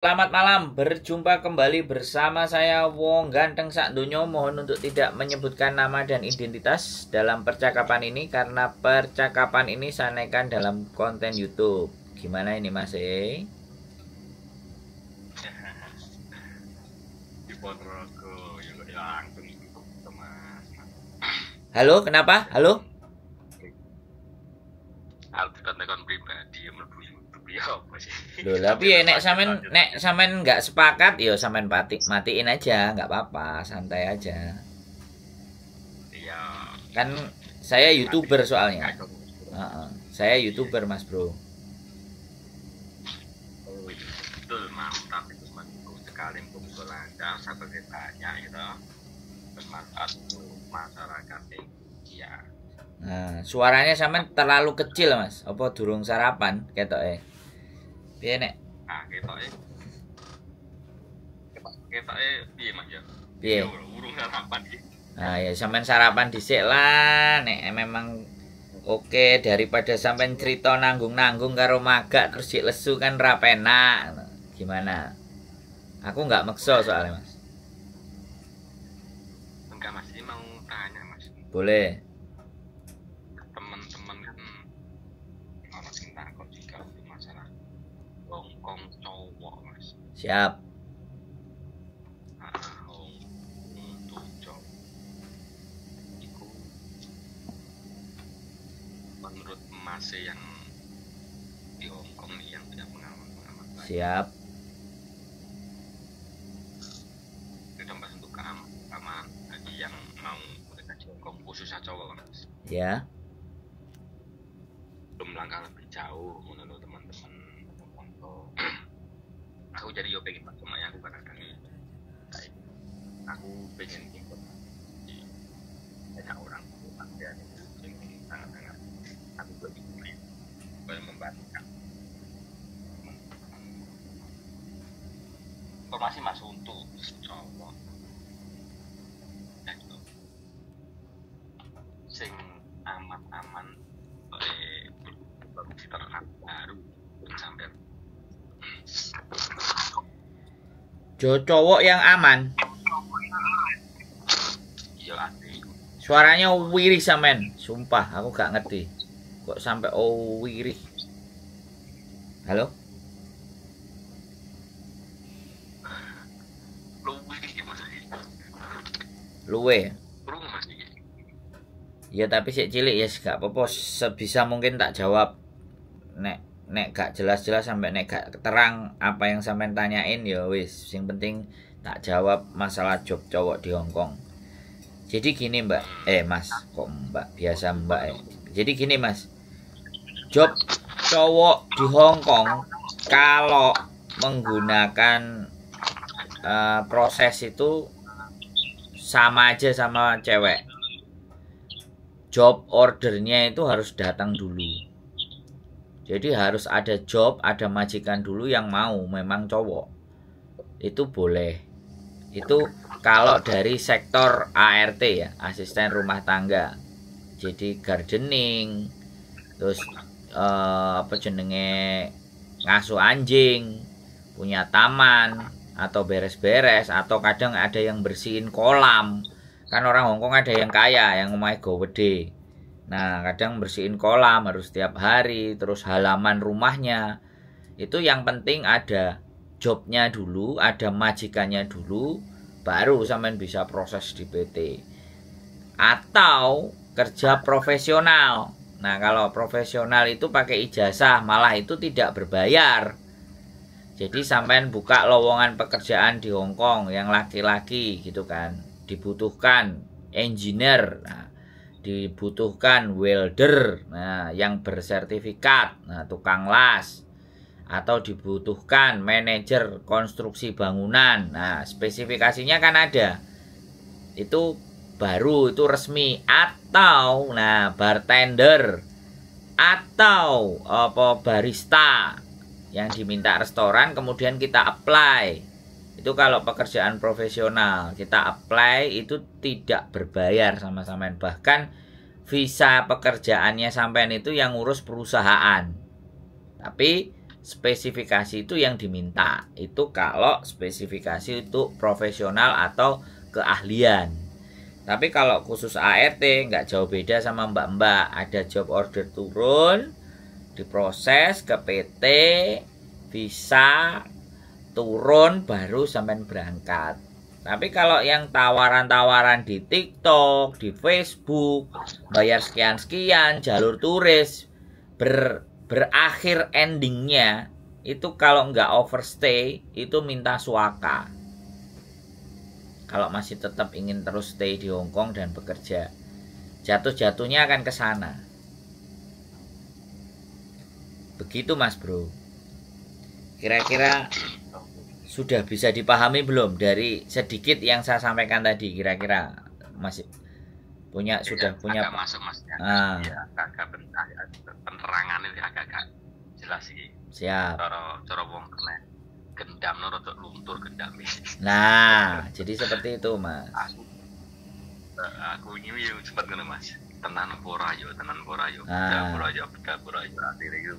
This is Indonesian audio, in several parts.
Selamat malam, berjumpa kembali bersama saya Wong Ganteng Sakdonyo. Mohon untuk tidak menyebutkan nama dan identitas dalam percakapan ini karena percakapan ini saya naikkan dalam konten YouTube. Gimana ini Mas Di Ponorogo ya langsung Mas. Halo, kenapa? Halo? Aku tekan pribadi mlebu YouTube ya apa sih? Loh, tapi ya nek sampean nggak sepakat, yo sampean matiin aja, nggak apa-apa, santai aja. Iya. Kan saya YouTuber soalnya. Saya YouTuber Mas Bro. Oh, betul mantap itu mendukung sekali untuk lancar sampai banyak gitu. Bermanfaat untuk masyarakat ya. Nah, suaranya sampean terlalu kecil Mas. Apa durung sarapan ketoke? Piye nek? Nah, ketoke piye Mas ya? Piye? Urung sarapan iki. Nah, ya sampean sarapan dhisik lah nek memang oke daripada sampean cerita nanggung-nanggung karo magak terus sik lesu kan ra penak. Gimana? Aku nggak maksa soalnya Mas. Enggak Mas, ini mau tanya Mas. Boleh. Teman-teman kan orang sing takut juga untuk masalah Hongkong cowok Mas. Siap. Untuk cowok itu menurut Mas yang di Hongkong nih yang tidak pengalaman baik. Siap. Itu Mas untuk keamanan bagi yang mau mereka di Hongkong khususnya cowok Mas. Ya. Belum langkah lebih jauh menurut teman-teman untuk aku jadi yo pengen Mas cuma aku kadang-kadang aku pengen informasi banyak orang ada yang sangat-sangat aku begitu boleh membantukan informasi Mas untuk cowok itu sing aman-aman oleh produksi ternak baru sampai Cowok yang aman. iya asli Suaranya wirih sampean. Sumpah aku gak ngerti. Kok sampai wirih. Halo? luwih iki Mas Luwe. kurung Mas iki Ya tapi sik cilik ya gak apa-apa sebisa mungkin tak jawab. Nek gak jelas-jelas sampai nek gak terang apa yang sampean tanyain ya wis, sing penting tak jawab masalah job cowok di Hongkong. Jadi gini Mbak, Mas, kok Mbak biasa Mbak Jadi gini Mas, job cowok di Hongkong kalau menggunakan proses itu sama aja sama cewek. Job ordernya itu harus datang dulu. Jadi harus ada job, ada majikan dulu yang mau memang cowok. Itu boleh. Itu kalau dari sektor ART ya, asisten rumah tangga. Jadi gardening, terus apa jenenge ngasuh anjing, punya taman atau beres-beres atau kadang ada yang bersihin kolam. Kan orang Hongkong ada yang kaya, yang omahe gede. Nah, kadang bersihin kolam harus setiap hari, terus halaman rumahnya. Itu yang penting ada jobnya dulu, ada majikannya dulu, baru sampean bisa proses di PT. Atau kerja profesional. Nah, kalau profesional itu pakai ijazah, malah itu tidak berbayar. Jadi sampean buka lowongan pekerjaan di Hongkong yang laki-laki gitu kan. Dibutuhkan engineer. Nah, dibutuhkan welder, nah yang bersertifikat, nah tukang las, atau dibutuhkan manajer konstruksi bangunan. Nah, spesifikasinya kan ada. Itu baru, itu resmi. Atau nah bartender atau apa barista yang diminta restoran kemudian kita apply. Itu kalau pekerjaan profesional kita apply itu tidak berbayar sama sampean. Bahkan visa pekerjaannya sampean itu yang ngurus perusahaan. Tapi spesifikasi itu yang diminta. Itu kalau spesifikasi itu profesional atau keahlian. Tapi kalau khusus ART nggak jauh beda sama mbak-mbak. Ada job order turun, diproses ke PT, visa, turun baru sampai berangkat. Tapi kalau yang tawaran-tawaran di TikTok, di Facebook, bayar sekian-sekian, jalur turis, berakhir endingnya, itu kalau nggak overstay, itu minta suaka. Kalau masih tetap ingin terus stay di Hong Kong dan bekerja, jatuh-jatuhnya akan ke sana. Begitu Mas Bro. Kira-kira sudah bisa dipahami belum dari sedikit yang saya sampaikan tadi? Kira-kira masih punya ya, sudah punya agak masuk Mas ya. Ya, agak penerangan ini agak jelas sih. Siap. Cara wong kena gendam rada luntur gendam. Nah, jadi seperti itu Mas. Aku ini yo sempat ngono Mas. Tenan pora yo. Pora yo akhire yo.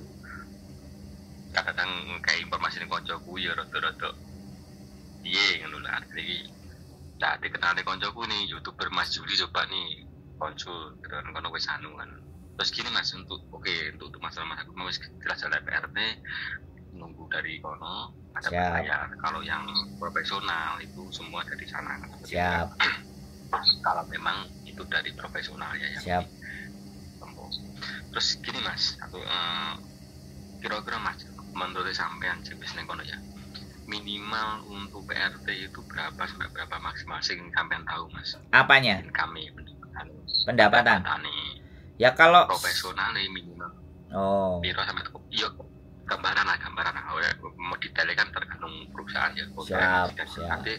Kadang kayak informasi ning koncoku ya rada-rada piye ngono lah iki. Lah dikenali koncoku nih YouTuber Mas Juli coba nih konco dan kono wis anu kan. Terus gini Mas untuk masalah aku mau wis jelas PRT nunggu dari kono ada bayar. Kalau yang profesional itu semua dari sana. Siap. Kalau memang itu dari profesional ya yang siap. Terus gini Mas, aku kira-kira Mas menurut sampean jenis ning kono ya. Minimal untuk PRT itu berapa sampai berapa maksimal sing sampean tahu Mas? Apanya? Kami pendapatan. Ya kalau profesional nih minimal. Oh. Piro sampai yo gambaran lah mau detailkan tergantung perusahaan ya. Siap. Nanti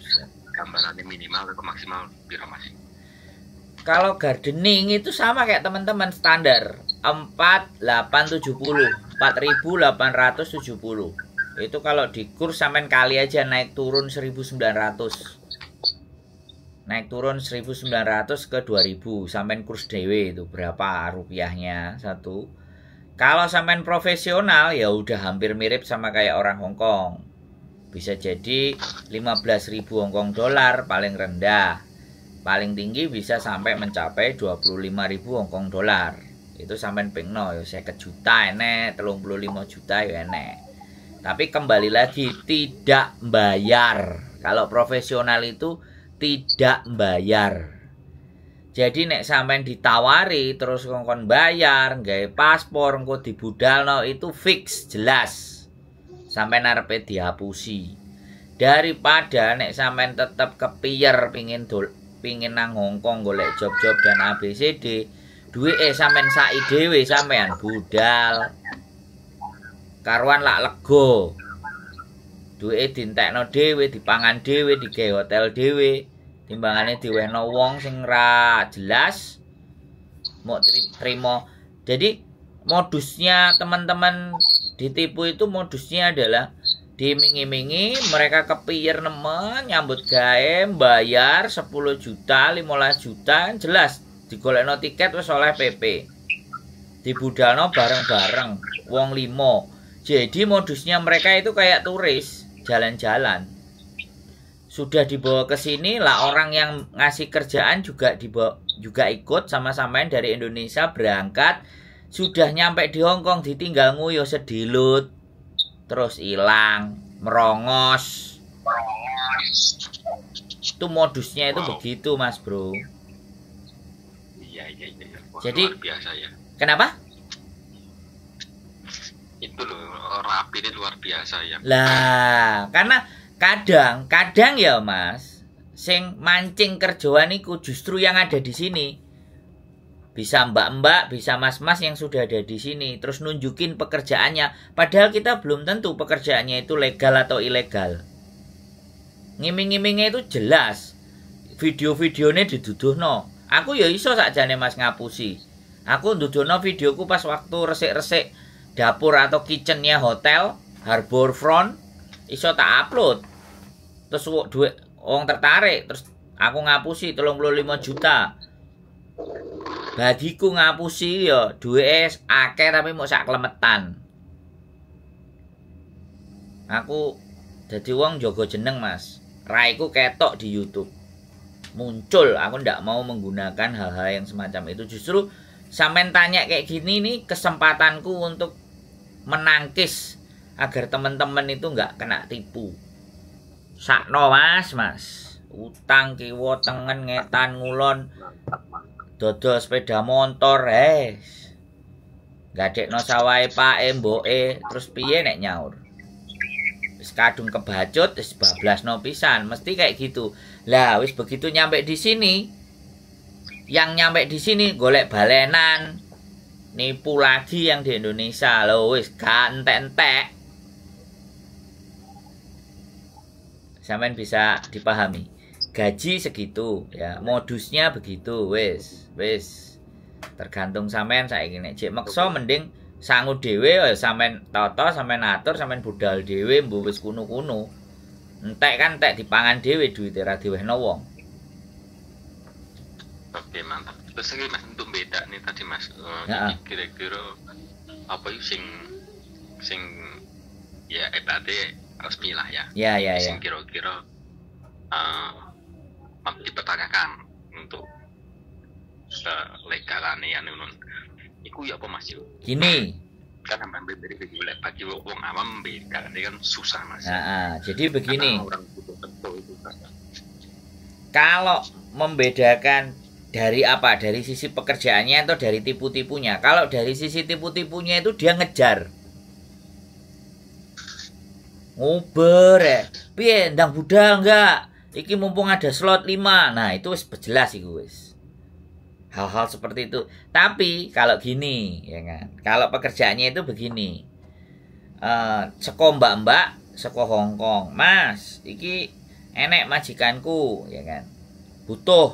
gambarannya minimal atau maksimal piro Mas? Kalau gardening itu sama kayak teman-teman standar 4.870 4.870. Itu kalau di kurs sampean kali aja naik turun 1.900. Naik turun 1.900 ke 2.000 sampean kurs dewe itu berapa rupiahnya satu. Kalau sampean profesional ya udah hampir mirip sama kayak orang Hong Kong. Bisa jadi 15.000 Hong Kong dolar paling rendah. Paling tinggi bisa sampai mencapai 25.000 Hong Kong dolar. Itu sampean pengno ya 50 juta enek, 35 juta ya enek. Tapi kembali lagi tidak bayar. Kalau profesional itu tidak bayar. Jadi nek sampean ditawari terus kongkon bayar, nggawe paspor engko dibudalno itu fix jelas. Sampean arepe dihapusi. Daripada nek sampean tetep kepiyer pingin nang Hong Kong golek job-job dan ABCD, duwe sampean saiki dhewe sampean budal. Karuan lak lego. Duwe dintekno dhewe, dipangan dhewe, digawe hotel dhewe. Timbangane diwehno wong sing ra jelas mau terima. Jadi modusnya teman-teman ditipu itu modusnya adalah diiming-imingi, mereka kepiyer nemen nyambut gawe, bayar 10 juta, 15 juta, jelas digolekno tiket wis oleh PP. Dibudalno bareng-bareng wong 5. Jadi modusnya mereka itu kayak turis, jalan-jalan. Sudah dibawa ke sini lah, orang yang ngasih kerjaan juga ikut sama-samain dari Indonesia berangkat. Sudah nyampe di Hong Kong ditinggal nguyo sedilut. Terus hilang, merongos. Itu modusnya itu begitu, Mas Bro. Iya. Jadi luar biasa ya. Kenapa? Itu loh, rapi ini luar biasa ya. Lah, karena kadang ya Mas, sing mancing kerjaan iku justru yang ada di sini. Bisa mbak-mbak, bisa mas-mas yang sudah ada di sini, terus nunjukin pekerjaannya. Padahal kita belum tentu pekerjaannya itu legal atau ilegal. Ngiming-ngimingnya itu jelas. Video-videonya diduduhno. Aku ya iso sakjane Mas ngapusi. Aku nduduhno videoku pas waktu resik-resik dapur atau kitchennya hotel Harbor Front, iso tak upload. Terus duit wong tertarik, terus aku ngapusi 35 juta. Bagiku ngapusi ya duit akeh tapi mau sak klemetan. Aku jadi wong jaga jeneng Mas. Raiku ketok di YouTube. Muncul, aku ndak mau menggunakan hal-hal yang semacam itu. Justru sampean tanya kayak gini nih kesempatanku untuk menangkis agar teman-teman itu nggak kena tipu. Sakno Mas. Utang kiwa tengen ngetan ngulon. Dodol sepeda motor gadekno sawahe pake mboke terus piye nek nyaur. Wis kadung kebacut wis bablasno pisan, mesti kayak gitu. Lah wis begitu nyampe di sini, yang nyampe di sini golek balenan, nipu lagi yang di Indonesia. Lho wis gak entek-entek. Sampeyan bisa dipahami. Gaji segitu ya, modusnya begitu wis tergantung sampean saiki nek jek meksa mending sangu dhewe ya sampean tata, sampean atur, sampean budal dhewe mbuh wis kuno-kuno. Entek kan entek dipangan dhewe duwite ra diwehno wong. Oke, mantap. Terus lagi Mas untuk beda nih tadi Mas, kira-kira apa sing ya ebate resmi lah ya. Ya. Sing kira-kira dipertanyakan untuk legalane ya nun. Iku ya apa Mas yo? Gini. Kan sampean bagi wong awam beda kan susah Mas. Jadi begini. Kalau membedakan dari apa? Dari sisi pekerjaannya atau dari tipu-tipunya? Kalau dari sisi tipu-tipunya itu dia ngejar. Nguber piye ndang budal enggak? Iki mumpung ada slot 5. Nah, itu wis jelas iku wis. Hal-hal seperti itu. Tapi kalau gini, ya kan. Kalau pekerjaannya itu begini. Seko mbak-mbak, seko Hongkong. Mas, iki enek majikanku, ya kan. Butuh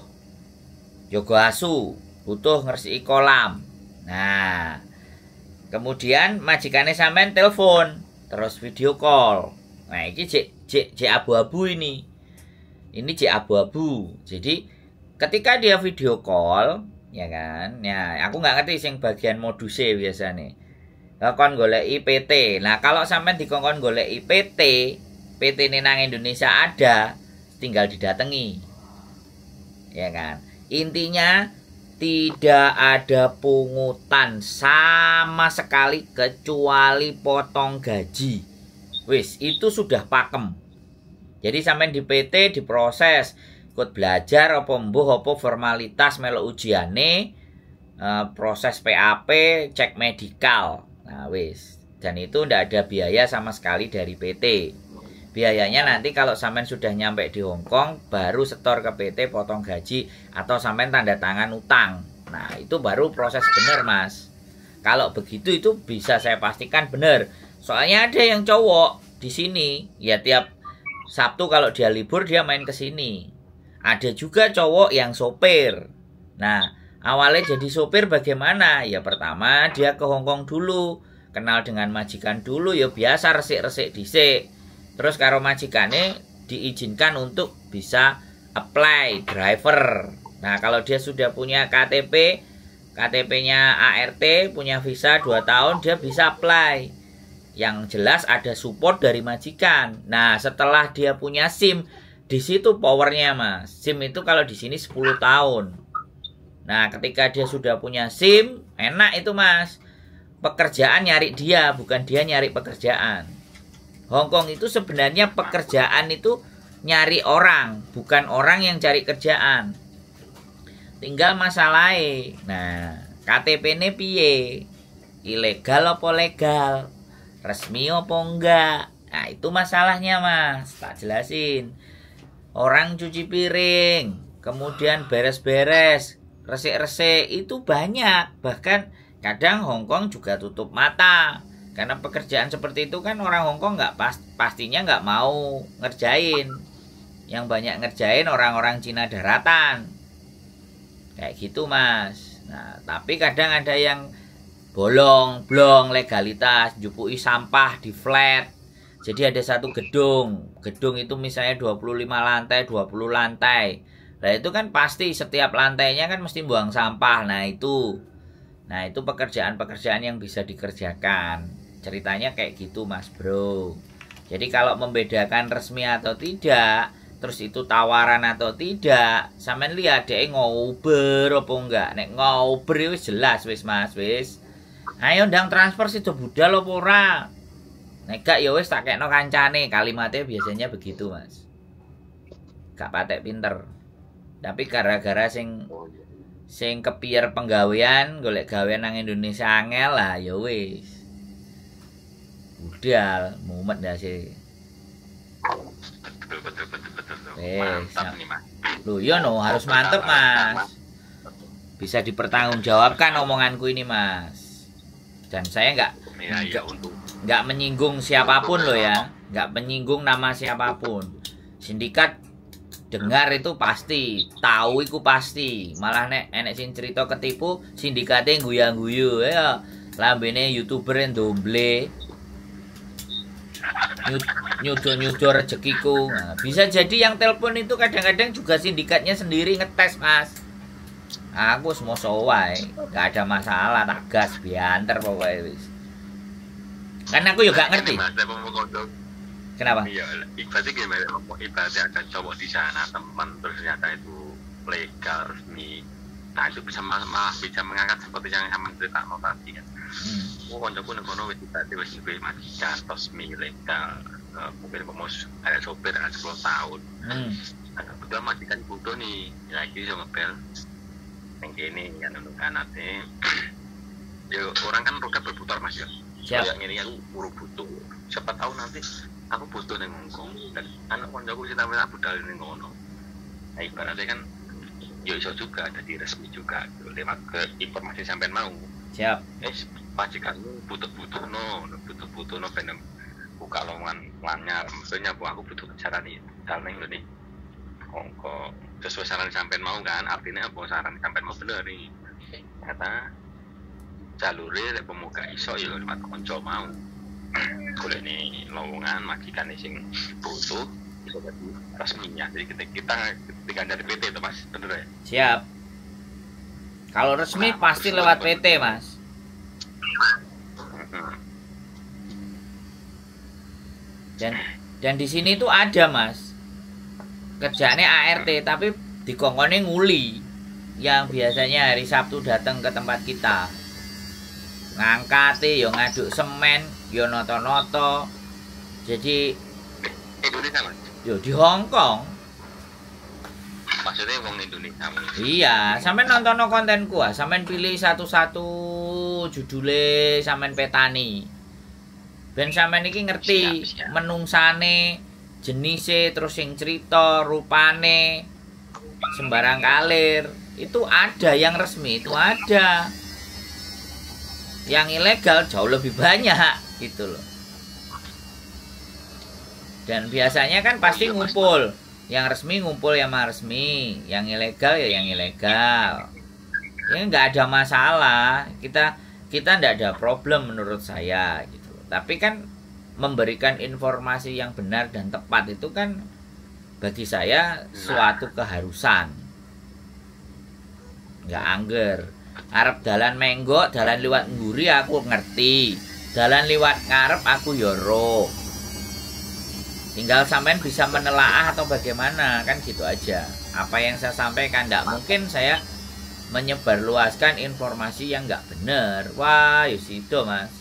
jaga asu, butuh ngresiki kolam. Nah, kemudian majikannya sampean telepon, terus video call. Nah, iki cek abu-abu ini. Ini cek abu-abu. Jadi ketika dia video call, ya kan? Ya, aku nggak ngerti sing bagian modusnya biasa nih. Kon golek PT. Nah, kalau sampean dikongkon golek PT ini nang Indonesia ada, tinggal didatangi. Ya kan? Intinya tidak ada pungutan sama sekali kecuali potong gaji. Wis, itu sudah pakem. Jadi sampean di PT diproses, ikut belajar apa mbuh apa formalitas melok ujiane, proses PAP, cek medikal. Nah, wis. Dan itu ndak ada biaya sama sekali dari PT. Biayanya nanti kalau sampean sudah nyampe di Hongkong baru setor ke PT potong gaji atau sampean tanda tangan utang. Nah, itu baru proses benar, Mas. Kalau begitu itu bisa saya pastikan benar. Soalnya ada yang cowok di sini, ya tiap Sabtu kalau dia libur dia main ke sini. Ada juga cowok yang sopir. Nah, awalnya jadi sopir bagaimana? Ya pertama dia ke Hongkong dulu, kenal dengan majikan dulu, ya biasa resik-resik dhisik. Terus karo majikannya diizinkan untuk bisa apply driver. Nah, kalau dia sudah punya KTP-nya ART, punya visa 2 tahun, dia bisa apply. Yang jelas ada support dari majikan. Nah, setelah dia punya SIM, di situ powernya, Mas. SIM itu kalau di sini 10 tahun. Nah, ketika dia sudah punya SIM, enak itu, Mas. Pekerjaan nyari dia, bukan dia nyari pekerjaan. Hongkong itu sebenarnya pekerjaan itu nyari orang, bukan orang yang cari kerjaan. Tinggal masalahnya. Nah, KTP-ne piye? Ilegal apa legal? Resmi apa enggak? Nah, itu masalahnya, Mas. Tak jelasin. Orang cuci piring, kemudian beres-beres, resik-resik, itu banyak. Bahkan kadang Hongkong juga tutup mata. Karena pekerjaan seperti itu kan orang Hongkong pastinya nggak mau ngerjain. Yang banyak ngerjain orang-orang Cina daratan. Kayak gitu, Mas. Nah, tapi kadang ada yang bolong legalitas, jupui sampah di flat. Jadi ada satu gedung itu misalnya 25 lantai, 20 lantai. Nah, itu kan pasti setiap lantainya kan mesti buang sampah. Nah, itu pekerjaan-pekerjaan yang bisa dikerjakan. Ceritanya kayak gitu, Mas Bro. Jadi kalau membedakan resmi atau tidak, terus itu tawaran atau tidak, sampean lihat dia ngober apa enggak. Nek ngober wis jelas wis Mas, wis. Ayo ndang transfer sido budal apa ora? Nek gak ya wis tak kekno kancane, kalimatnya biasanya begitu Mas. Gak patek pinter. Tapi gara-gara sing kepier penggawean, golek gawean nang Indonesia angel lah ya wis. Budal, mumet dah sih. Betul. Mantap nih Mas. Loh ya no, harus mantep Mas. Bisa dipertanggungjawabkan omonganku ini Mas. Dan saya nggak menyinggung siapapun loh ya, nggak menyinggung nama siapapun. Sindikat dengar itu pasti, tahu itu pasti. Malah nek enek sing cerita ketipu, sindikatnya guyu-guyu ya. Lambene youtuber ndomble. Nyudo rezekiku. Nah, bisa jadi yang telepon itu kadang-kadang juga sindikatnya sendiri ngetes Mas. Aku semua sowai, gak ada masalah, tak gas bianter pokoknya wis. Kan aku juga ngerti. Kenapa? Iya, ibaratnya gimana? Ibaratnya ada cowok di sana teman terus ternyata itu legal resmi. Nah itu bisa malah bisa mengangkat seperti yang sama cerita tadi kan. Koncoku nekono wis ibaratnya wis duwe majikan resmi legal. Mungkin pemus ada sopir ada 10 tahun. Kebetulan majikan butuh nih, lagi so ngepel. Yang ini kan untuk anaknya. Ya orang kan roda berputar Mas ya. Yang ini aku buru butuh. Siapa tahu nanti aku butuh ning Hongkong dan anak koncoku sing tampil budal ning ngono. Nah ibaratnya kan ya iso juga jadi resmi juga lewat ke informasi sampean mau. Siap. Majikanmu butuh ben buka lowongan lanyar. Maksudnya aku butuh saran nih daleng nih. Hongkong sesuai saran sampean mau kan, artinya apa saran sampean mau bener nih. Kata jalure pemuka iso ya lewat konco mau. Boleh nih lowongan majikan sing butuh bisa jadi resminya. Jadi kita dari PT itu Mas, bener ya? Siap. Kalau resmi pasti lewat PT Mas. Dan di sini tuh ada Mas. Kerjaannya ART tapi dikongkone nguli yang biasanya hari Sabtu datang ke tempat kita. Ngangkate yo ngaduk semen, yo noto-noto. Jadi Indonesia Mas. Yo di Hong Kong. Maksudnya wong Indonesia. Iya, sampean nonton kontenku ah, sampean pilih satu-satu judule sampean petani. Ben sampean iki ngerti menungsane, jenise, terus sing cerita, rupane, sembarang kalir. Itu ada yang resmi, itu ada. Yang ilegal jauh lebih banyak gitu loh. Dan biasanya kan pasti ngumpul. Yang resmi ngumpul yang resmi, yang ilegal ya yang ilegal. Ini nggak ada masalah. Kita nggak ada problem menurut saya gitu. Tapi kan memberikan informasi yang benar dan tepat itu kan bagi saya suatu keharusan. Nggak angger. Arep dalan menggok, dalan liwat nguri aku ngerti. Dalan liwat ngarep aku yoro. Tinggal sampean bisa menelaah atau bagaimana, kan gitu aja. Apa yang saya sampaikan, tidak mungkin saya menyebarluaskan informasi yang nggak benar. Wah, yusido Mas.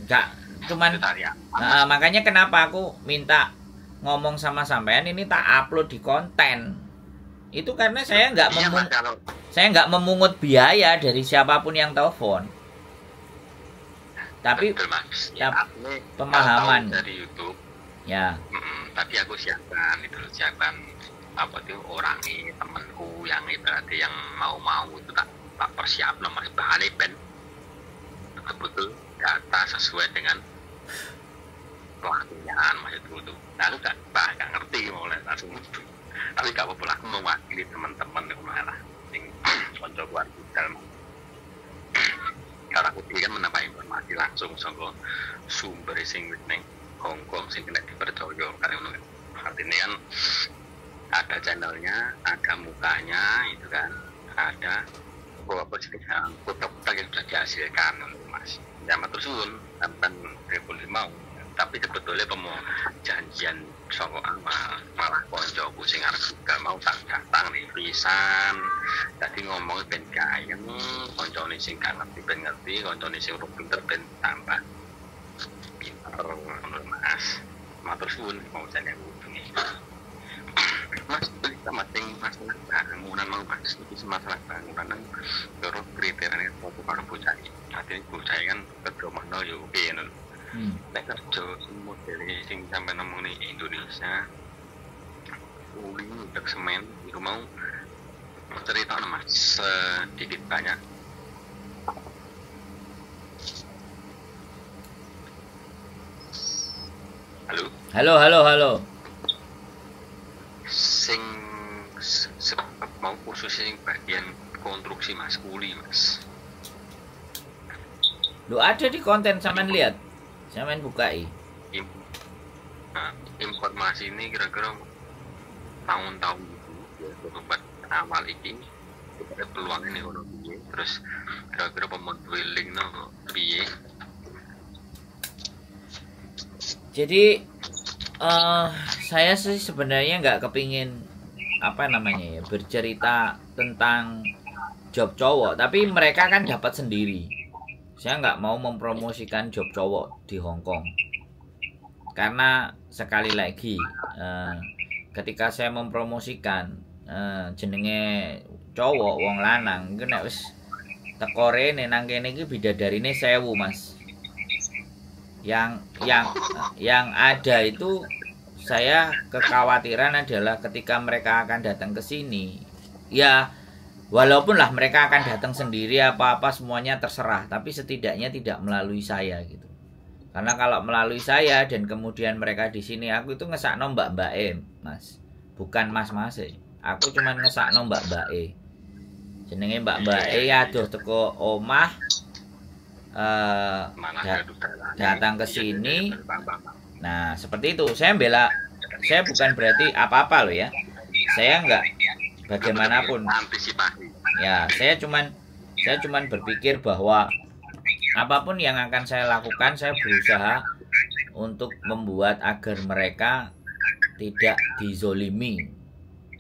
Nggak, cuman makanya kenapa aku minta ngomong sama sampean ini tak upload di konten. Itu karena saya nggak memungut biaya dari siapapun yang telepon. Tapi pemahaman dari YouTube ya. Tapi aku siapkan apa tuh orang ini temanku yang ibaratnya yang mau itu tak persiapkan masih bahan ben betul data sesuai dengan pelatihan masih itu. Nah aku nggak ngerti mulai langsung tapi gak apa-apa aku mewakili teman-teman yang malah yang konco keluarga dalam. Karena aku kan mendapat informasi langsung sama sumber sing neng Hongkong sing kena dipercaya karena artinya kan ada channelnya, ada mukanya itu kan, ada beberapa kota-kota yang sudah dihasilkan Mas. ya matur suwun sampean pripun mau, tapi sebetulnya pemo janjian saka awal malah koncoku sing arep juga mau tak datang nih pisan. Dadi ngomong ben gayeng, koncone sing gak ngerti ben ngerti, koncone sing urung pinter ben tambah pinter ngono Mas. Matur suwun mau jane hubungi. Mas, kita masing masalah bangunan mau Mas, iki masalah bangunan nang loro kriteria foto karo bocah. Dadi bocah kan kedomano yo piye ngono. Nek kerja model sing sampe nemong ning Indonesia uli untuk semen iku mau cerita Mas sedikit banyak. Halo. Sing sebab mau khusus sing bagian konstruksi Mas kuli Mas. Lu ada di konten sampean lihat. Sampean bukai. Informasi ini kira-kira tahun-tahun itu ya tempat awal ini ada peluang ini ono piye terus kira-kira pemodeling no piye. Jadi saya sih sebenarnya nggak kepingin bercerita tentang job cowok, tapi mereka kan dapat sendiri. Saya nggak mau mempromosikan job cowok di Hong Kong karena sekali lagi ketika saya mempromosikan jenenge cowok wong lanang iku nek wis teko rene nang kene iki bidadarine 1000 Mas. Yang ada itu saya kekhawatiran adalah ketika mereka akan datang ke sini, ya walaupun lah mereka akan datang sendiri apa-apa semuanya terserah, tapi setidaknya tidak melalui saya gitu. Karena kalau melalui saya dan kemudian mereka di sini, aku itu ngesakno mbak-mbake, Mas. Bukan mas-mase. Aku cuma ngesakno mbak-mbake. Jenenge mbak-mbake aduh teko omah datang ke sini. Nah, seperti itu. Saya bukan berarti apa-apa loh ya. Saya enggak bagaimanapun. Ya, saya cuman berpikir bahwa apapun yang akan saya lakukan, saya berusaha untuk membuat agar mereka tidak dizolimi.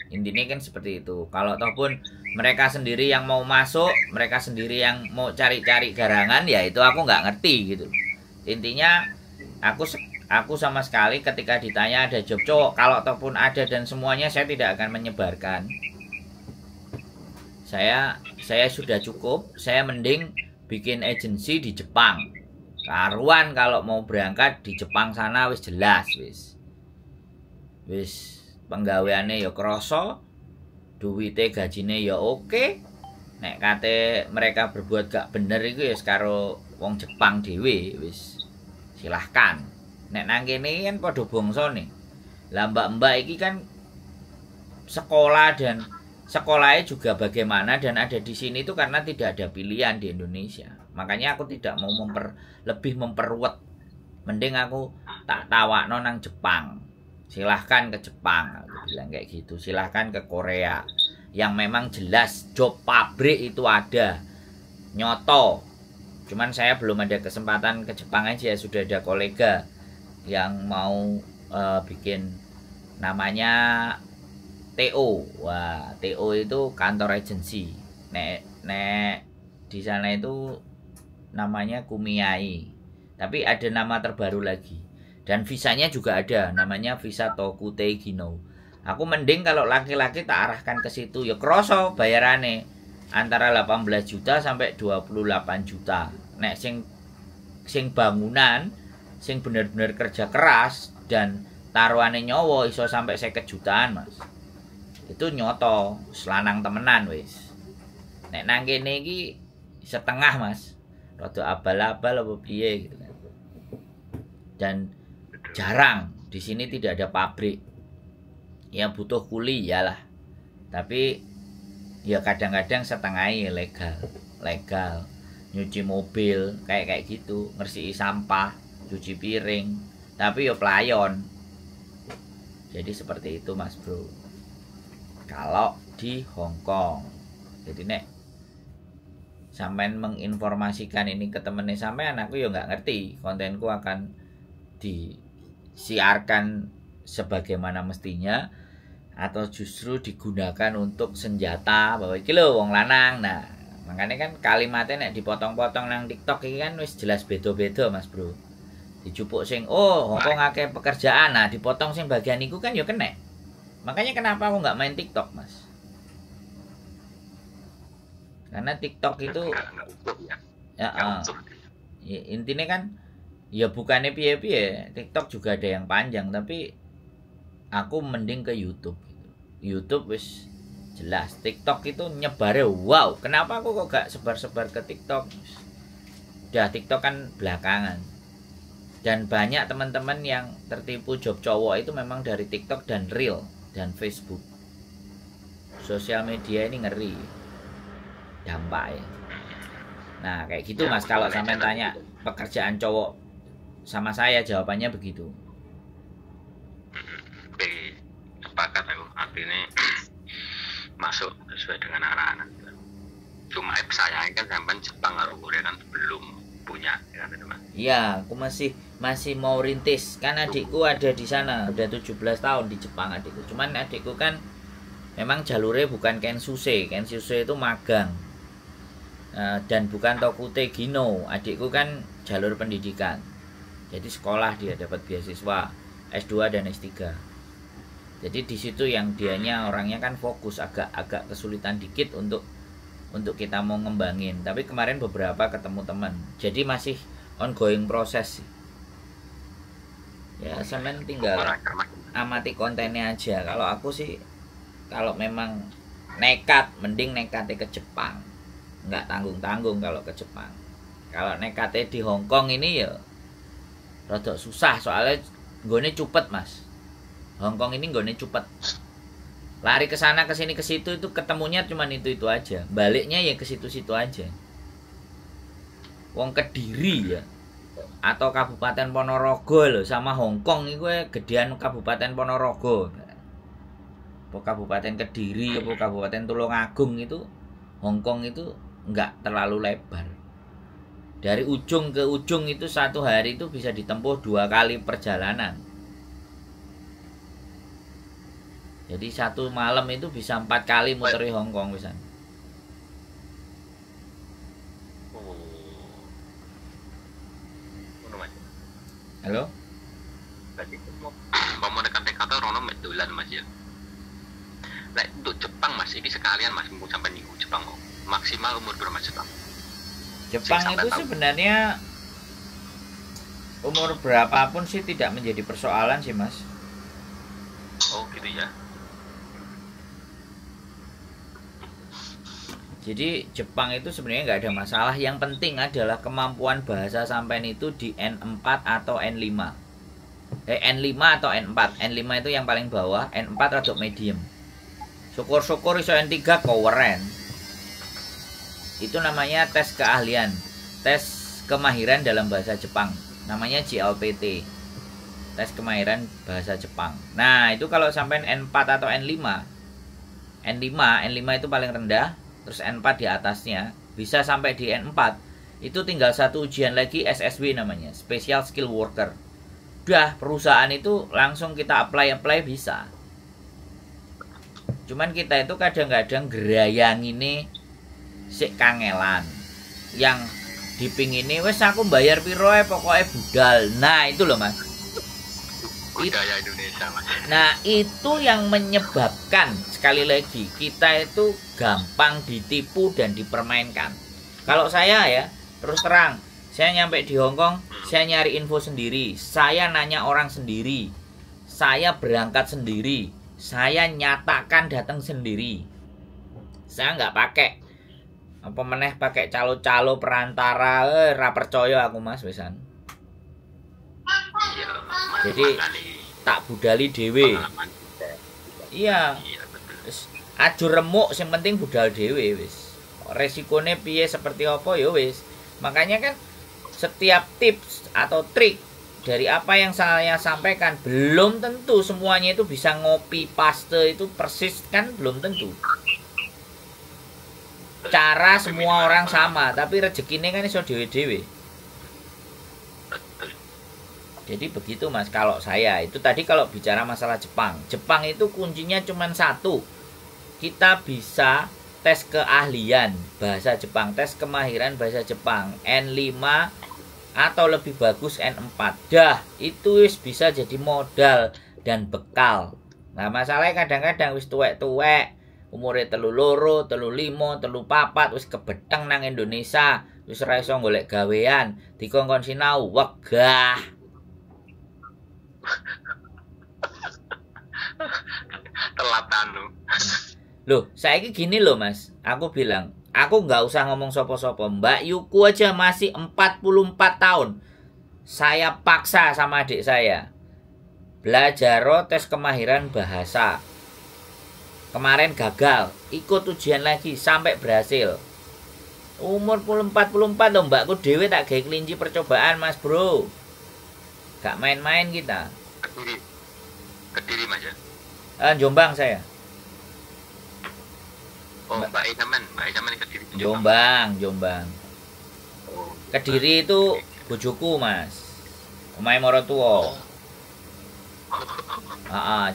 Intinya kan seperti itu. Kalau ataupun mereka sendiri yang mau masuk, mereka sendiri yang mau cari-cari garangan, ya itu aku nggak ngerti gitu. Intinya aku sama sekali ketika ditanya ada job cowok, kalau ataupun ada dan semuanya saya tidak akan menyebarkan. Saya sudah cukup, saya mending bikin agensi di Jepang. Karuan kalau mau berangkat di Jepang sana wis jelas wis penggaweane ya krasa, duwite gajine ya oke. Nek kate mereka berbuat gak bener iku ya karo wong Jepang dhewe wis silahkan. Nek nang kene kan padha bangsane. Lah mbak-mbak iki kan sekolah dan sekolahnya juga bagaimana dan ada di sini itu karena tidak ada pilihan di Indonesia. Makanya aku tidak mau lebih memperluat. Mending aku tak tawakno nang Jepang. Silahkan ke Jepang, aku bilang kayak gitu. Silahkan ke Korea. Yang memang jelas job pabrik itu ada. Nyoto. Cuman saya belum ada kesempatan ke Jepang aja. Sudah ada kolega yang mau bikin namanya TO. Wah, TO itu kantor agensi. Nek di sana itu namanya Kumiai. Tapi ada nama terbaru lagi. Dan visanya juga ada, namanya visa Tokute Gino. Aku mending kalau laki-laki tak arahkan ke situ ya kroso bayarane antara 18 juta sampai 28 juta. Nek sing bangunan, sing bener-bener kerja keras dan taruhane nyowo iso sampai 50 jutaan, Mas. Itu nyoto, selanang temenan wis. Nek nang kene iki setengah, Mas. Rada abal-abal apa piye gitu kan. Dan jarang di sini tidak ada pabrik yang butuh kuli yalah, tapi ya kadang-kadang setengahnya legal nyuci mobil kayak gitu, ngersii sampah, cuci piring, tapi ya pelayon. Jadi seperti itu Mas Bro kalau di Hong Kong. Jadi nek sampean menginformasikan ini ke temennya sampean, aku ya nggak ngerti kontenku akan disiarkan sebagaimana mestinya atau justru digunakan untuk senjata bahwa iki lho wong lanang. Nah, makanya kan kalimatnya nek dipotong-potong nang TikTok ini kan wis jelas beda-beda Mas Bro. Dicupuk sing Hongkong akeh pekerjaan, nah dipotong sing bagian iku kan ya kena. Makanya kenapa aku nggak main TikTok Mas? Karena TikTok itu intinya kan ya bukannya piye-piye, TikTok juga ada yang panjang, tapi aku mending ke YouTube gitu. YouTube wis jelas, TikTok itu nyebarnya wow. Kenapa aku kok gak sebar-sebar ke TikTok? Udah TikTok kan belakangan. Dan banyak teman-teman yang tertipu job cowok itu memang dari TikTok dan Reel dan Facebook. Sosial media ini ngeri dampaknya. Nah kayak gitu Mas, kalau sampean tanya pekerjaan cowok sama saya, jawabannya begitu. Sepakat aku, artinya masuk sesuai dengan arahan. Cuma sayangnya kan sampean Jepang karo Korea kan belum punya ya kan teman. Iya, aku masih mau rintis. Kan adikku ada di sana, udah 17 tahun di Jepang adikku. Cuman adikku kan memang jalurnya bukan Kensuse. Kensuse itu magang. Dan bukan Tokute Gino. Adikku kan jalur pendidikan. Jadi sekolah dia dapat beasiswa S2 dan S3. Jadi di situ yang dianya orangnya kan fokus, agak kesulitan dikit untuk kita mau ngembangin. Tapi kemarin beberapa ketemu teman. Jadi masih ongoing proses. Ya, sampean tinggal amati kontennya aja. Kalau aku sih kalau memang nekat, mending nekatnya ke Jepang. Nggak tanggung-tanggung kalau ke Jepang. Kalau nekatnya di Hongkong ini ya rada susah, soalnya nggone cupet Mas. Hongkong ini nggone cupet. Lari ke sana ke sini ke situ itu ketemunya cuman itu aja. Baliknya ya ke situ-situ aja. Wong Kediri ya atau Kabupaten Ponorogo loh sama Hongkong itu gedean Kabupaten Ponorogo. Apa Kabupaten Kediri apa Kabupaten Tulungagung itu Hongkong itu enggak terlalu lebar. Dari ujung ke ujung itu satu hari itu bisa ditempuh 2 kali perjalanan. Jadi satu malam itu bisa 4 kali muteri Hongkong bisa. Halo? Mau menekan kata Rono medolan Mas ya. Nah, untuk Jepang Mas, ini sekalian Mas mau sampai minggu Jepang kok. Maksimal umur berapa Jepang? Jepang itu sebenarnya umur berapapun sih tidak menjadi persoalan sih Mas. Oh gitu ya. Jadi Jepang itu sebenarnya nggak ada masalah. Yang penting adalah kemampuan bahasa sampean itu di N4 atau N5. N5 atau N4. N5 itu yang paling bawah, N4 atau medium. Syukur-syukur iso N3 keren. Itu namanya tes keahlian, tes kemahiran dalam bahasa Jepang. Namanya JLPT. Tes kemahiran bahasa Jepang. Nah, itu kalau sampean N4 atau N5. N5 itu paling rendah. Terus N4 di atasnya, bisa sampai di N4. Itu tinggal satu ujian lagi, SSW namanya, Special Skill Worker. Udah, perusahaan itu langsung kita apply bisa. Cuman kita itu kadang-kadang gerayang ini sik kangelan. Yang dipingini wes aku bayar piro pokoknya budal. Nah, itu loh Mas. Budaya Indonesia Mas. Nah, itu yang menyebabkan sekali lagi kita itu gampang ditipu dan dipermainkan. Kalau saya ya, terus terang, saya nyampe di Hongkong, saya nyari info sendiri, saya nanya orang sendiri, saya berangkat sendiri, saya nyatakan datang sendiri. Saya nggak pakai apa meneh pakai calo-calo perantara, ra percaya aku Mas wesan. Jadi tak budali dhewe. Iya. Aju remuk sing penting budal dhewe wis. Resikone piye seperti apa ya wis. Makanya kan setiap tips atau trik dari apa yang saya sampaikan belum tentu semuanya itu bisa ngopi paste itu persis kan belum tentu. cara semua orang sama, tapi rezekinya kan iso dewe-dewe. Jadi begitu Mas, kalau saya itu tadi kalau bicara masalah Jepang. Jepang itu kuncinya cuma satu. Kita bisa tes keahlian bahasa Jepang, tes kemahiran bahasa Jepang N5 atau lebih bagus N4. Dah, itu wis bisa jadi modal dan bekal. Nah, masalahnya kadang-kadang wis tuwek-tuwek, umure 32, 35, 34 wis kebeteng nang Indonesia, wis ora iso golek gawean, dikongkon sinau wegah. Telat anu. Loh, saiki gini loh Mas, aku bilang, aku nggak usah ngomong sopo-sopo, Mbak Yuku aja masih 44 tahun. Saya paksa sama adik saya belajar tes kemahiran bahasa. Kemarin gagal, ikut ujian lagi sampai berhasil. Umur 44 loh, mbakku dewe tak gawe kelinci percobaan Mas Bro. Gak main-main kita. Kediri Mas ya. Jombang saya. Oh, Mbak Isaman Kediri. Jombang. Oh. Kediri itu bojoku Mas. Omahe Morotuwa.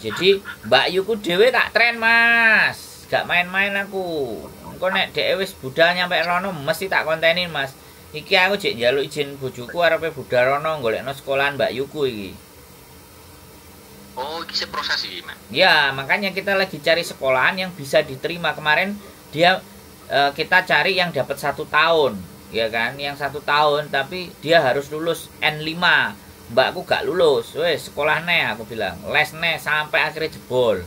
Jadi Mbak Yuku dewe tak tren Mas. Gak main-main aku. Engko nek dhek wis budal nyampe rono mesti tak kontenin Mas. Iki aku jek njaluk izin bojoku arepe budal rono golekno sekolahan Mbak Yuku iki. Oh, ini proses ini, Mas. Ya, makanya kita lagi cari sekolahan yang bisa diterima. Kemarin kita cari yang dapat 1 tahun, ya kan? Yang 1 tahun, tapi dia harus lulus N5. Mbakku gak lulus, wes sekolah nih aku bilang, les nih sampai akhirnya jebol.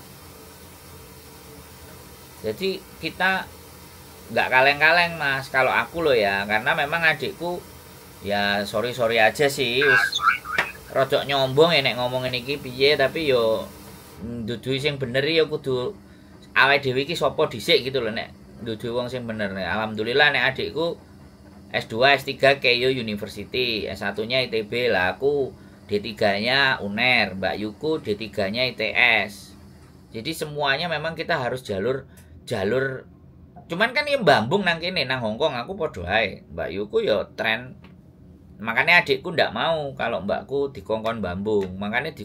Jadi kita nggak kaleng-kaleng Mas, kalau aku loh ya, karena memang adikku ya sorry aja sih. Rodok nyombong ya nek ngomongin iki piye, tapi yo dudu sing bener ya kudu awake dhewe iki sapa dhisik gitu loh nek dudu wong sing bener. Alhamdulillah nek adikku S2, S3 Keio University, S1-nya ITB lah, aku D3-nya UNER, Mbak Yuku D3-nya ITS. Jadi semuanya memang kita harus jalur cuman kan ya mbambung nang kene nang Hongkong aku padha ae. Mbak Yuku yo tren. Makanya adikku ndak mau kalau mbakku dikongkon bambung. Makanya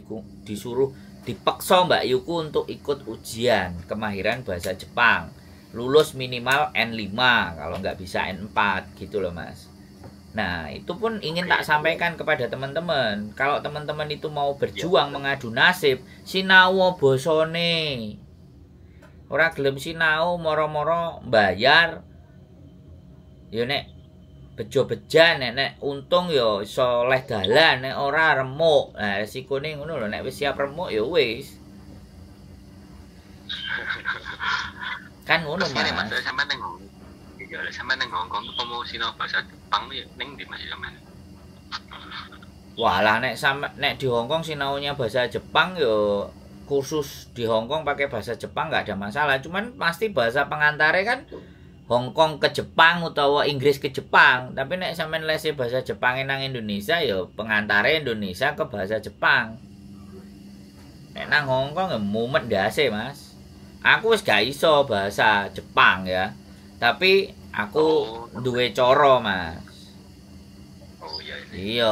disuruh dipaksa Mbak Yuku untuk ikut ujian kemahiran bahasa Jepang. Lulus minimal N5 kalau nggak bisa N4 gitu loh Mas. Nah itu pun ingin tak sampaikan kepada teman-teman. Kalau teman-teman itu mau berjuang mengadu nasib, sinau bosone. Ora gelem sinau moro-moro bayar. Yo nek bejo-bejan nek untung yo iso leh dalan, nek ora remuk. Nah resikone ngono lho, nek wis siap remuk yo wis. Kan ngono Mas. Sampai neng Hongkong tuh kamu sinau bahasa Jepang nih neng di Mas zaman. Walah nek di Hongkong sinaunya bahasa Jepang yo kursus di Hongkong pakai bahasa Jepang nggak ada masalah. Cuman pasti bahasa pengantarnya kan Hongkong ke Jepang utawa Inggris ke Jepang. Tapi nek sampean les bahasa Jepang nang Indonesia yo pengantarnya Indonesia ke bahasa Jepang. Nek nang Hongkong ya mumet ndase Mas. Aku wis gak iso bahasa Jepang ya. Tapi aku duwe cara, Mas. Oh iya. Iya,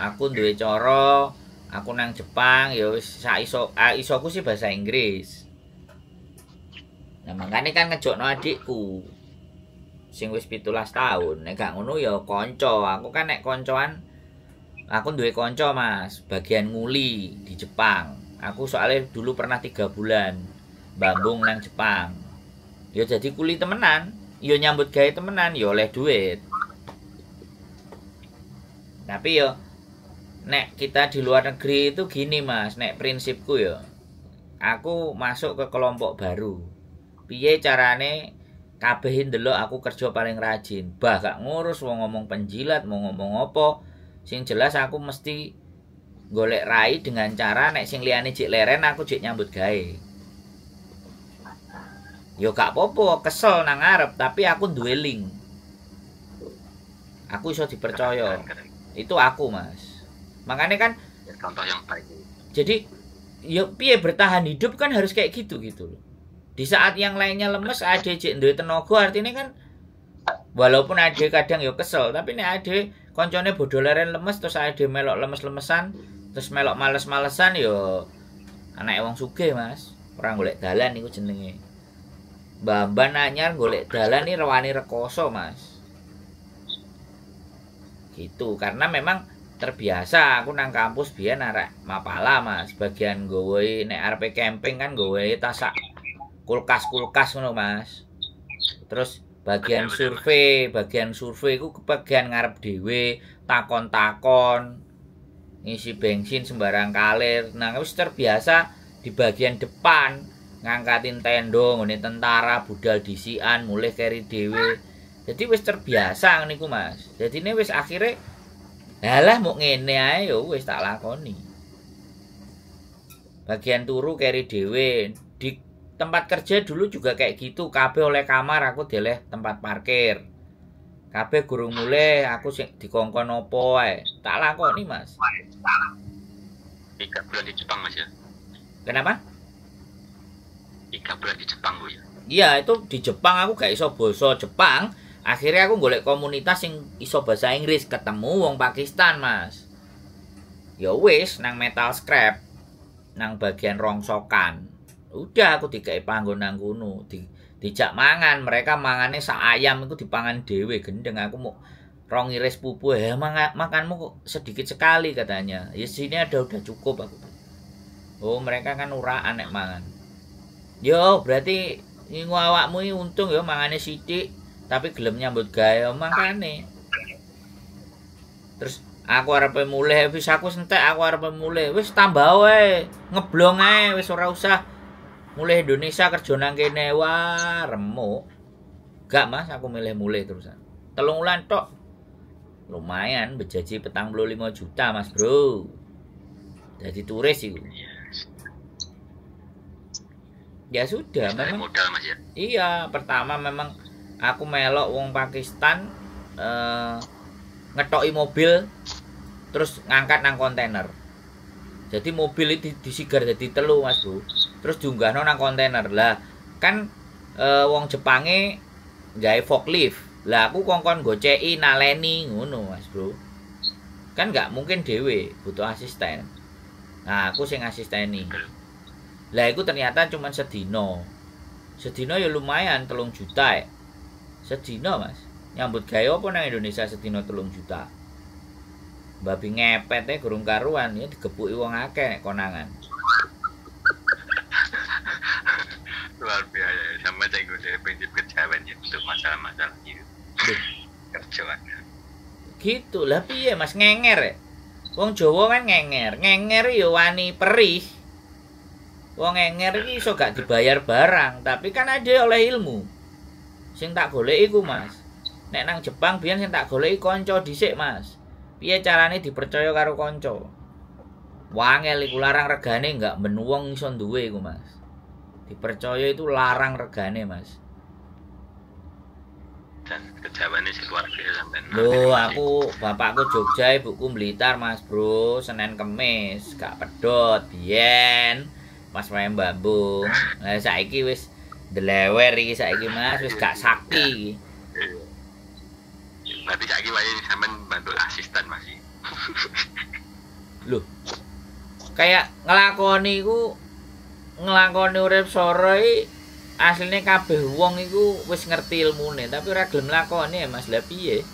aku duwe cara. Aku nang Jepang ya wis sak isoku sih bahasa Inggris. Nah, makanya kan ngejokno adikku. Sing wis 17 tahun. Nek gak ngono ya kanca. Aku kan nek koncoan aku duwe kanca, Mas, bagian nguli di Jepang. Aku soalnya dulu pernah 3 bulan bambung nang Jepang. Ya jadi kuli temenan, ya nyambut gawe temenan, ya oleh duit. Tapi ya nek kita di luar negeri itu gini Mas, nek prinsipku ya, aku masuk ke kelompok baru. Piye carane kabeh ndelok aku kerja paling rajin. Bah gak ngurus wong ngomong penjilat, mau ngomong apa. Sing jelas aku mesti golek rai dengan cara nek sing liyane jek leren aku jek nyambut gawe. Yo gak apa-apa, kesel nang ngarep, tapi aku duwe link. Aku iso dipercaya. Itu aku, Mas. Makanya kan contoh yang baik. Jadi yo piye bertahan hidup kan harus kayak gitu loh. Di saat yang lainnya lemes ada jek duwe tenaga, artinya kan Walaupun ade kadang yo kesel, tapi nek ade koncone bodho leren lemes terus ade melok lemes-lemesan, terus melok males-malesan yo anake wong sugih, Mas. Ora golek dalan iku jenenge. Mbah-mbah anyar golek dalan iki rewani rekoso, Mas. Gitu, karena memang terbiasa aku nang kampus biyen arek mapala, Mas. Bagian gowe nek arep camping kan gowe tasak kulkas-kulkas ngono, Mas. Terus bagian survei iku kebagian ngarep dhewe, takon-takon, ngisi bensin sembarang kalir. Nah, wis terbiasa di bagian depan ngangkatin tendo ngene tentara budal disian mulih keri dhewe. Jadi wis terbiasa niku, Mas. Dadine wis akhire halah mok ngene ae yo wis tak lakoni. Bagian turu keri dhewe. Di tempat kerja dulu juga kayak gitu, kabeh oleh kamar, aku deleh tempat parkir. Kabeh gurung mulih, aku sing dikongkon opo ae. Tak lakoni, Mas. 3 bulan di Jepang, Mas ya. Kenapa? 3 bulan di Jepang, Bu ya. Iya, itu di Jepang aku gak iso basa Jepang. Akhirnya aku golek komunitas sing iso bahasa Inggris, ketemu wong Pakistan, Mas. Ya wis nang metal scrap, nang bagian rongsokan. Udah aku dikai panggon nang kono, dijak mangan, mereka mangane sak ayam itu dipangan dhewe gendeng. Aku mau rong iris pupu, ya makanmu kok sedikit sekali katanya. Ya sini ada udah cukup aku. Oh, mereka kan uraan nek mangan. Yo, berarti ngingu awakmu iki untung ya mangane sithik. Tapi gelem nyambut gawe mangkane. Terus aku arep mulih, wis aku sentek aku arep mulih. Wis tambah wae, ngeblong ae wis ora usah mulih Indonesia kerja nang kene. Wah, remuk. Gak, Mas, aku milih mulih terusan. 3 wulan tok. Lumayan bejaji 45 juta, Mas, Bro. Jadi turis iku. Ya sudah, memang modal, Mas ya. Iya, pertama memang aku melok wong Pakistan ngetoki mobil terus ngangkat nang kontainer. Jadi mobil itu disigar jadi 3, Mas Bro. Terus diunggahno nang kontainer. Lah kan wong Jepange gawe forklift. Lah aku kongkon goceki naleni ngono, Mas Bro. Kan nggak mungkin dhewe, butuh asisten. Nah, aku sing asisteni. Lah iku ternyata cuma sedino. Sedino ya lumayan 3 juta ya. Sedino, Mas. Nyambut gawe apa nang Indonesia sedino 3 juta. Babi ngepet gurung karuan ya digepuki wong akeh nek konangan. Luar biasa, sampai saya gue prinsip kejawen ya untuk masalah-masalah itu. Kerjaan. Gitu lah piye, Mas, ngenger ya. Wong Jawa kan ngenger. Ngenger ya wani perih. Wong ngenger iki iso gak dibayar barang, tapi kan ada oleh ilmu. Sing tak golek iku, Mas. Nek nang Jepang biyen sing tak goleki kanca dhisik, Mas. Piye carane dipercaya karo kanca? Wangel iku larang regane enggak ben wong iso duwe iku, Mas. Dipercaya itu larang regane, Mas. Dan kejawane si keluarga sampean. Loh, aku bapakku Jogja, ibuku Blitar, Mas Bro. Senin Kemis, gak pedot biyen. Mas main bambu. Lah saiki wis delewer iki saiki, Mas, wis gak sakti iki. Berarti saiki wae sampean bantu asisten, Mas. Loh. Kayak nglakoni urip sore iki asline kabeh wong iku wis ngerti ilmune, tapi ora gelem nglakoni ya, Mas. Lah piye?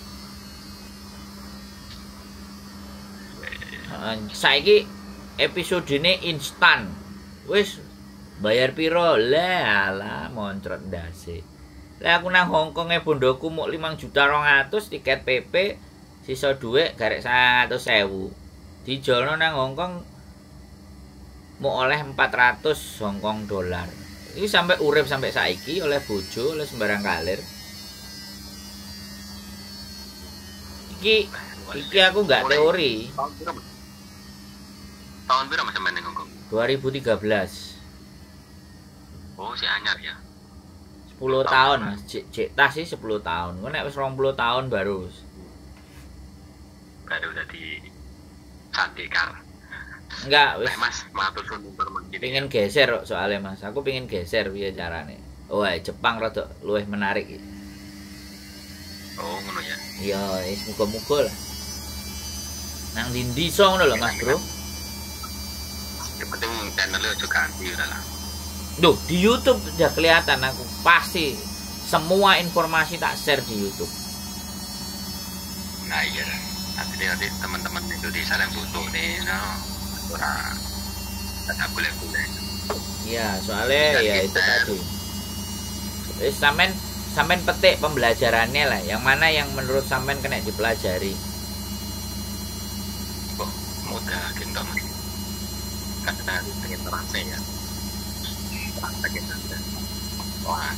Saiki episodene instan. Wis bayar piro? Lah alah moncrot ndase. Lah aku nang Hongkong bondoku muk 5.200.000 tiket PP, sisa dhuwit garek 100.000. Dijolno nang Hongkong muk oleh 400 Hongkong dolar. Iki sampai urip sampai saiki oleh bojo, oleh sembarang kalir. Iki aku nggak teori. Tahun berapa Mas sampean ning Hongkong? 2013. Oh, si anyar ya. 10 tahun, Mas. Cek tas sih 10 tahun. Kok nek wis 20 tahun baru jadi sandekar. Enggak, wis. Mas, matur suwun informasi. Pengen geser kok soalnya, Mas. Aku pengen geser piye carane. Oh, Jepang rada luwih menarik iki. Oh, ngono ya. Ya wis muga-muga lah. Nang ndi song lho Mas Bro. Yang penting channelnya juga ganti udah lah. Duh, di YouTube udah kelihatan aku pasti semua informasi tak share di YouTube. Nah iya, nanti teman-teman Indonesia yang butuh nih, orang ada boleh-boleh. Iya, soalnya ya itu tadi. Wis sampean petik pembelajarannya lah. Yang mana yang menurut sampean kena dipelajari? Oh, mudah gitu mas. Karena pengen terasa ya. Terasa gitu. Wah,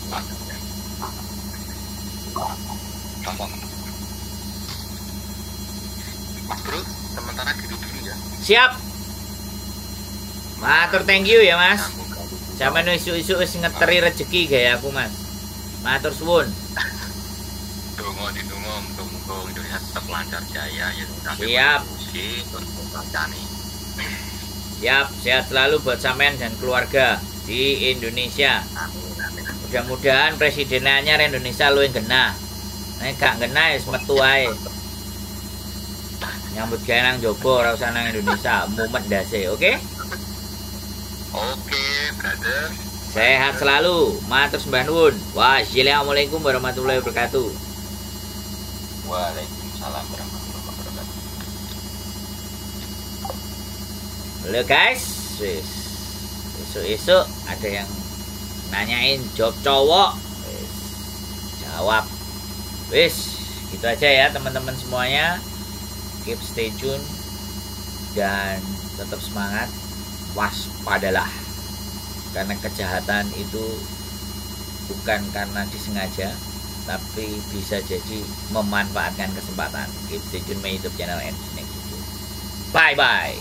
Mas Bro, sementara duduk dulu ya. Siap. Matur thank you ya Mas. Sampeyan isu-isu wis ngeteri rezeki gaya aku Mas. Matur suwun. Tunggu Indonesia tetap lancar jaya ya. Siap. Untuk nih. Siap, sehat selalu buat sampean dan keluarga di Indonesia. Amin. Mudah-mudahan presiden anyar Indonesia lu yang genah. Nek gak genah wis metu ae. Nyambut gawe nang jopo ora usah nang Indonesia, mumet ndase, oke? Oke, brother. Sehat selalu. Matur sembah nuwun. Wassalamualaikum warahmatullahi wabarakatuh. Waalaikumsalam warahmatullahi wabarakatuh. Halo guys, wis. Esuk-esuk ada yang nanyain job cowok. Wis. Jawab. Wis, gitu aja ya teman-teman semuanya. Keep stay tune dan tetap semangat. Waspadalah, karena kejahatan itu bukan karena disengaja, tapi bisa jadi memanfaatkan kesempatan. Keep stay tune my YouTube channel and next video. Bye bye.